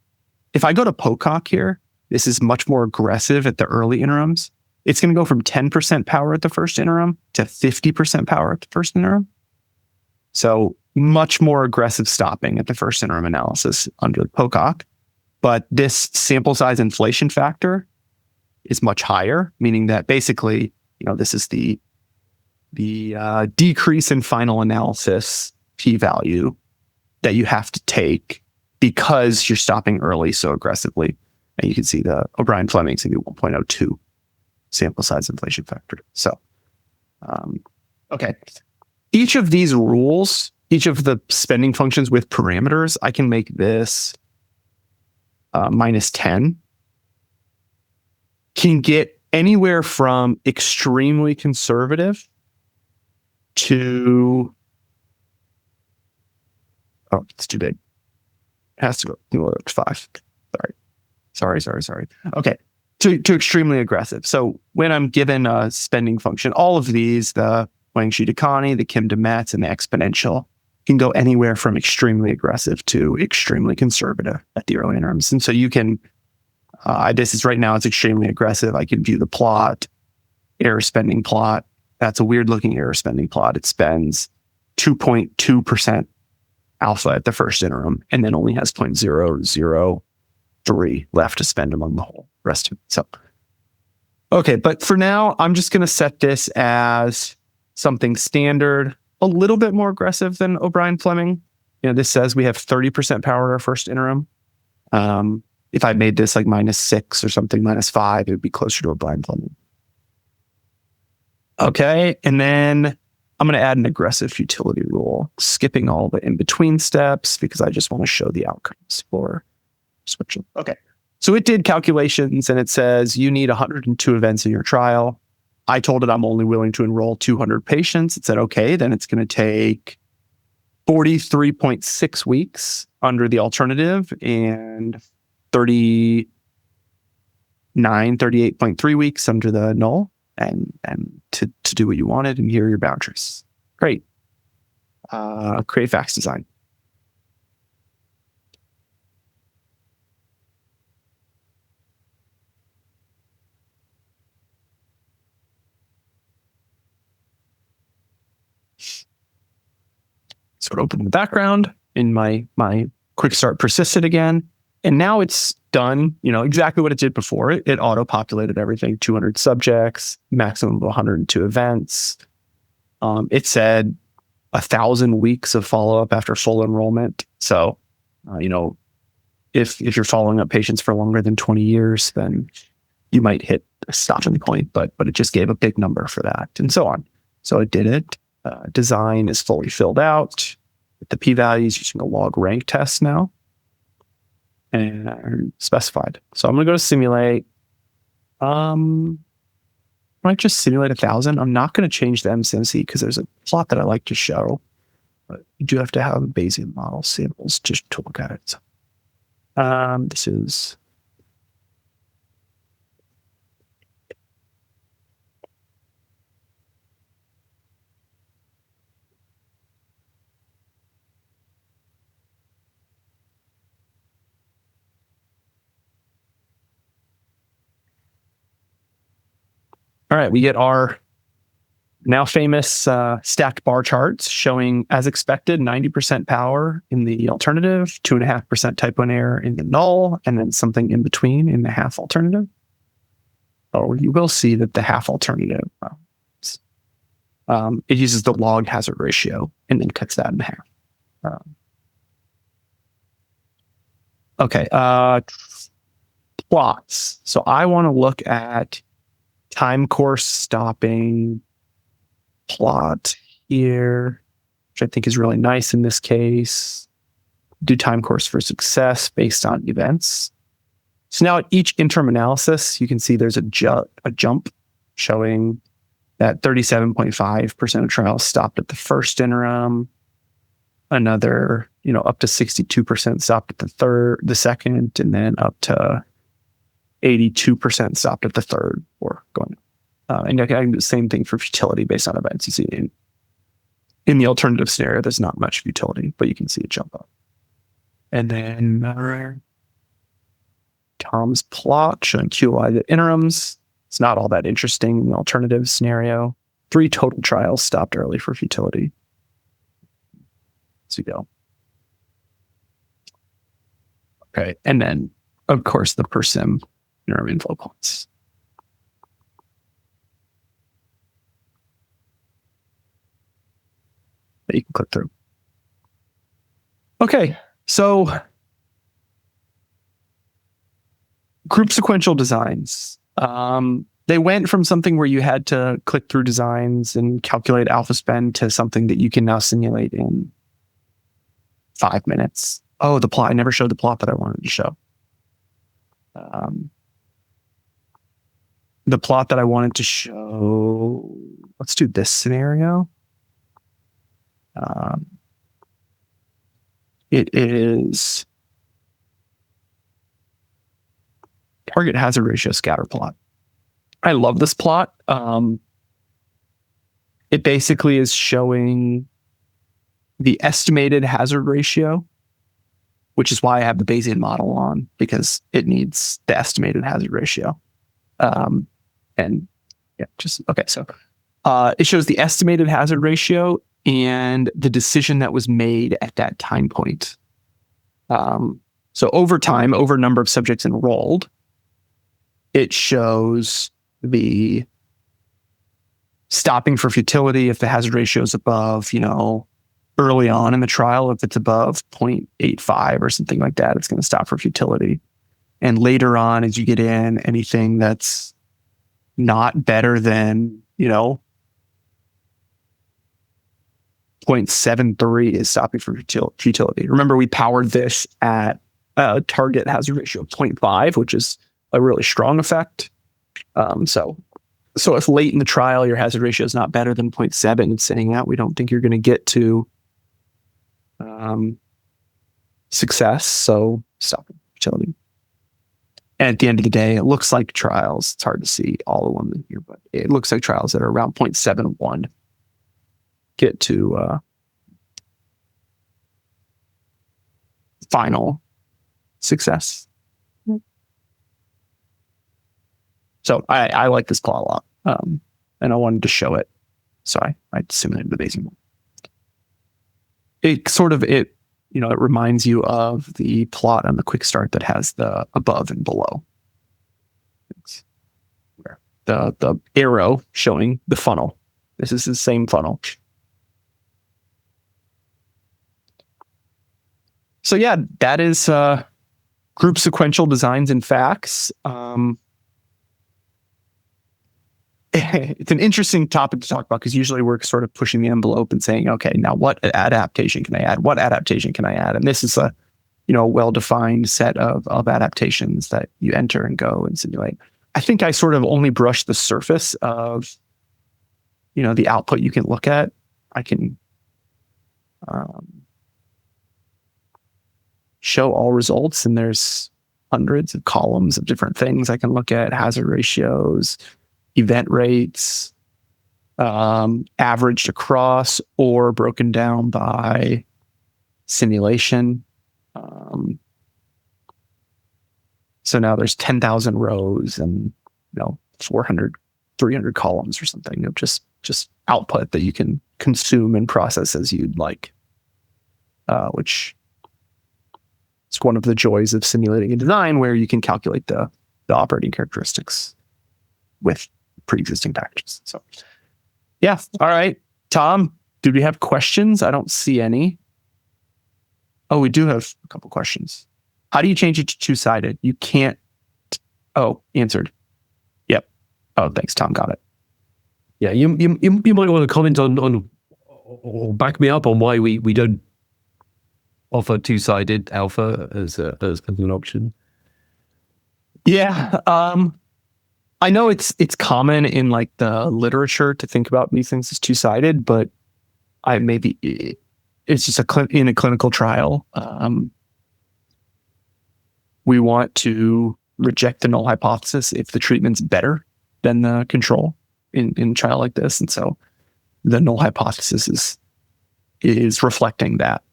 If I go to Pocock here, this is much more aggressive at the early interims. It's going to go from 10% power at the first interim to 50% power at the first interim. So much more aggressive stopping at the first interim analysis under the Pocock. But this sample size inflation factor is much higher, meaning that basically, this is the decrease in final analysis p-value that you have to take because you're stopping early so aggressively. And you can see the O'Brien-Fleming's going to be 1.02 sample size inflation factor. So, okay. Each of these rules, each of the spending functions with parameters, I can make this minus 10. Can get anywhere from extremely conservative to, oh, it's too big. It has to go to 5. Sorry. Okay. To extremely aggressive. So when I'm given a spending function, all of these, the Wang-Shi de Khan, the Kim de Metz, and the exponential, can go anywhere from extremely aggressive to extremely conservative at the early interims. And so you can, this is right now, it's extremely aggressive. I can view the plot, error spending plot. That's a weird looking error spending plot. It spends 2.2% alpha at the first interim and then only has 0.003 left to spend among the whole rest of it. So, okay, but for now, I'm just going to set this as something standard, a little bit more aggressive than O'Brien-Fleming. This says we have 30% power at our first interim. if I made this like -6 or something, -5, it would be closer to a blindfolded. Okay, and then I'm going to add an aggressive futility rule, skipping all the in-between steps because I just want to show the outcomes for Sequential. Okay, so it did calculations and it says you need 102 events in your trial. I told it I'm only willing to enroll 200 patients. It said, okay, then it's going to take 43.6 weeks under the alternative and 38.3 weeks under the null. And to do what you wanted, and here are your boundaries. Great. Create fax design. So it opened in the background, and my quick start persisted again. And now it's done, exactly what it did before. It auto-populated everything, 200 subjects, maximum of 102 events. It said 1,000 weeks of follow-up after full enrollment. So, if you're following up patients for longer than 20 years, then you might hit a stopping point, but it just gave a big number for that, and so on. So it did it. Design is fully filled out with the p-values using a log rank test now. And specified. So I'm going to go to simulate. I might just simulate 1,000. I'm not going to change the MCMC because there's a plot that I like to show. But you do have to have Bayesian model samples just to look at it. This is all right. We get our now famous stacked bar charts showing, as expected, 90% power in the alternative, 2.5% type 1 error in the null, and then something in between in the half alternative. Oh, you will see that the half alternative, it uses the log hazard ratio and then cuts that in half. Okay, plots. So I want to look at time course stopping plot here, which I think is really nice in this case. Do time course for success based on events. So now at each interim analysis, you can see there's a jump showing that 37.5% of trials stopped at the first interim. Another, up to 62% stopped at the second, and then up to 82% stopped at the third or going. And I can do the same thing for futility based on events. You see in the alternative scenario, there's not much futility, but you can see it jump up. And then Tom's plot showing QI the interims. It's not all that interesting in the alternative scenario. 3 total trials stopped early for futility. So we go. Okay, and then of course the per sim interim inflow points. That you can click through. Okay, so group sequential designs. They went from something where you had to click through designs and calculate alpha spend to something that you can now simulate in 5 minutes. Oh, the plot. I never showed the plot that I wanted to show. The plot that I wanted to show, let's do this scenario. It is target hazard ratio scatter plot. I love this plot. It basically is showing the estimated hazard ratio, which is why I have the Bayesian model on, because it needs the estimated hazard ratio. And yeah, okay. So it shows the estimated hazard ratio and the decision that was made at that time point. So over time, over number of subjects enrolled, it shows the stopping for futility if the hazard ratio is above, early on in the trial. If it's above 0.85 or something like that, it's going to stop for futility. And later on, as you get in, anything that's not better than, 0.73 is stopping for futility. Remember, we powered this at a target hazard ratio of 0.5, which is a really strong effect. So if late in the trial your hazard ratio is not better than 0.7, it's saying that we don't think you're going to get to success. So stop futility. And at the end of the day, it looks like trials. It's hard to see all of them in here, but it looks like trials that are around 0.71 get to final success. So I like this plot a lot, and I wanted to show it. So I simulated the Bayesian one. It reminds you of the plot on the quick start that has the above and below. It's where the arrow showing the funnel. This is the same funnel. So yeah, that is group sequential designs and facts. It's an interesting topic to talk about because usually we're sort of pushing the envelope and saying, okay, now what adaptation can I add? What adaptation can I add? And this is a well-defined set of adaptations that you enter and go and simulate. I think I sort of only brushed the surface of the output you can look at. I can show all results, and there's hundreds of columns of different things I can look at: hazard ratios, event rates, averaged across or broken down by simulation. So now there's 10,000 rows and 400, 300 columns or something of just output that you can consume and process as you'd like, which is one of the joys of simulating a design, where you can calculate the operating characteristics with pre-existing packages. So yeah. All right. Tom, do we have questions? I don't see any. Oh, we do have a couple questions. How do you change it to two-sided? You can't. Oh, answered. Yep. Oh, thanks, Tom. Got it. Yeah, you might want to comment on or back me up on why we don't offer two-sided alpha as an option. Yeah. I know it's common in like the literature to think about these things as two-sided, but it's just in a clinical trial. We want to reject the null hypothesis if the treatment's better than the control in a trial like this, and so the null hypothesis is reflecting that.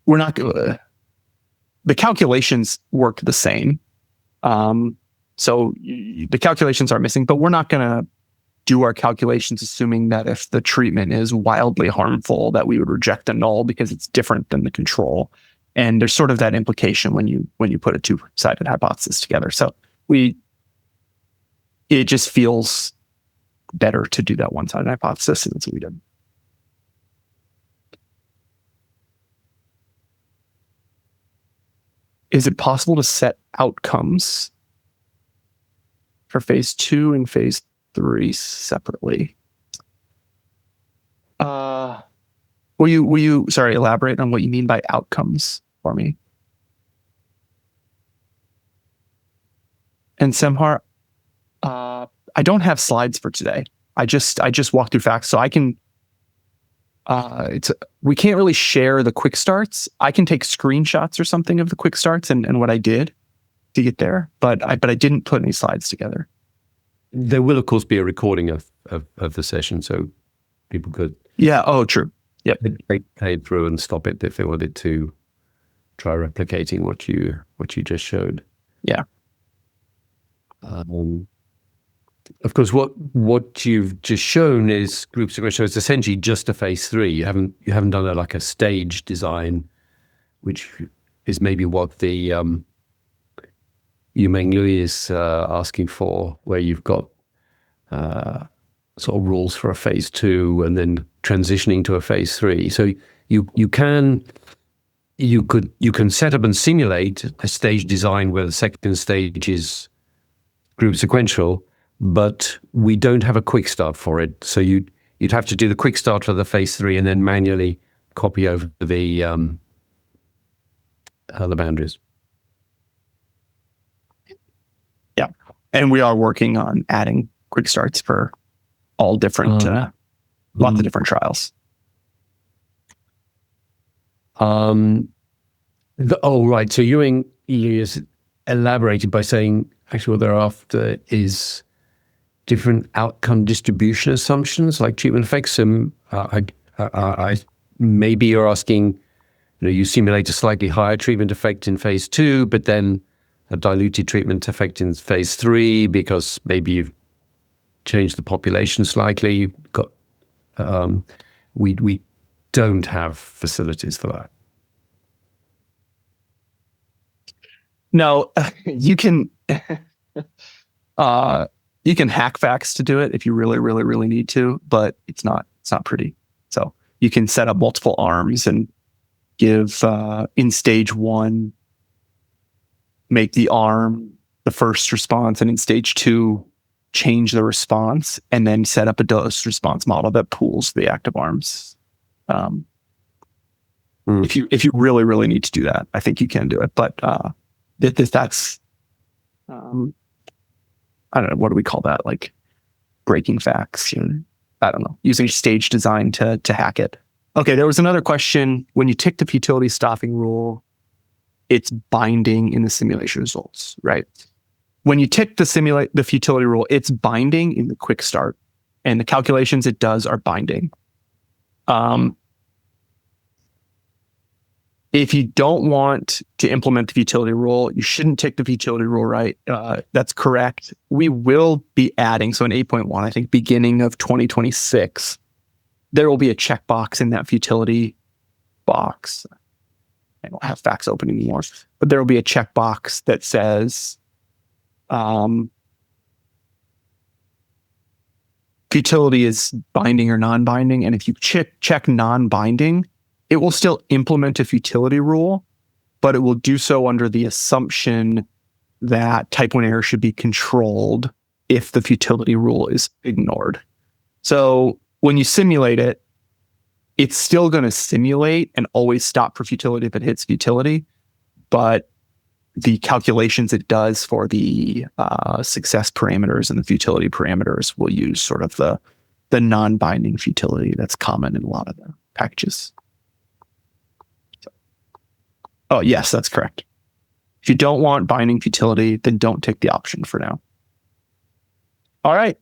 We're not the calculations work the same. So the calculations are missing, but we're not going to do our calculations assuming that if the treatment is wildly harmful, that we would reject a null because it's different than the control. And there's sort of that implication when you put a two-sided hypothesis together. So it just feels better to do that one-sided hypothesis, and that's what we did. Is it possible to set outcomes for phase 2 and phase 3 separately? Will you elaborate on what you mean by outcomes for me? And Semhar, I don't have slides for today. I just walked through facts, so I can. We can't really share the quick starts. I can take screenshots or something of the quick starts and what I did to get there, but I didn't put any slides together. There will, of course, be a recording of the session, so people could. Yeah. Oh, true. Yep. Play through and stop it if they wanted to try replicating what you just showed. Yeah. Of course, what you've just shown is group sequential. It's essentially just a phase 3. You haven't done a stage design, which is maybe what the Yumeng Lui is asking for, where you've got sort of rules for a phase 2 and then transitioning to a phase 3. So you can you can set up and simulate a stage design where the second stage is group sequential, but we don't have a quick start for it. So you'd have to do the quick start for the phase 3 and then manually copy over the boundaries. Yeah, and we are working on adding quick starts for all different, lots of different trials. Right. So you elaborated by saying actually what they're after is different outcome distribution assumptions like treatment effects. Maybe you're asking, you simulate a slightly higher treatment effect in phase 2, but then a diluted treatment effect in phase 3 because maybe you've changed the population slightly. You've got, we don't have facilities for that. No, you can hack facts to do it if you really, really, really need to, but it's not pretty. So you can set up multiple arms and give in stage 1, make the arm the first response, and in stage 2, change the response, and then set up a dose response model that pools the active arms. If you really, really need to do that, I think you can do it, but that's I don't know, what do we call that? Like breaking facts. I don't know, using stage design to hack it. Okay, there was another question. When you tick the futility stopping rule, it's binding in the simulation results, right? When you tick the futility rule, it's binding in the quick start, and the calculations it does are binding. If you don't want to implement the futility rule, you shouldn't tick the futility rule, right? That's correct. We will be adding, so in 8.1, I think beginning of 2026, there will be a checkbox in that futility box. I don't have facts open anymore, but there will be a checkbox that says futility is binding or non-binding. And if you check non-binding, it will still implement a futility rule, but it will do so under the assumption that type 1 error should be controlled if the futility rule is ignored. So when you simulate it, it's still going to simulate and always stop for futility if it hits futility, but the calculations it does for the success parameters and the futility parameters will use sort of the non-binding futility that's common in a lot of the packages. Oh, yes, that's correct. If you don't want binding futility, then don't take the option for now. All right.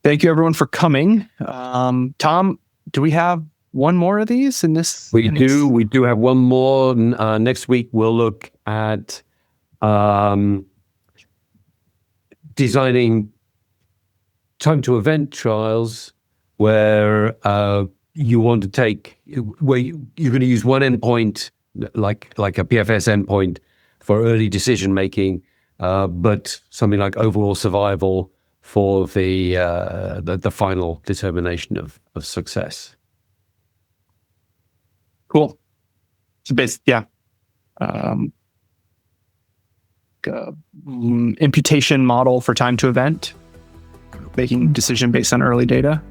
Thank you, everyone, for coming. Tom, do we have one more of these in this? We do have one more. Next week, we'll look at designing time to event trials where you want to take, where you're going to use one endpoint, like a PFS endpoint for early decision making, but something like overall survival for the final determination of success. Cool. So imputation model for time to event, making decision based on early data.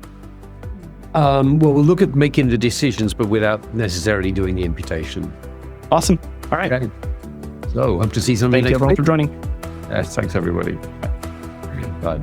Well, we'll look at making the decisions, but without necessarily doing the imputation. Awesome. All right. Okay. So hope to see something. Thank you, everyone, for joining. Yes, thanks, everybody. Bye.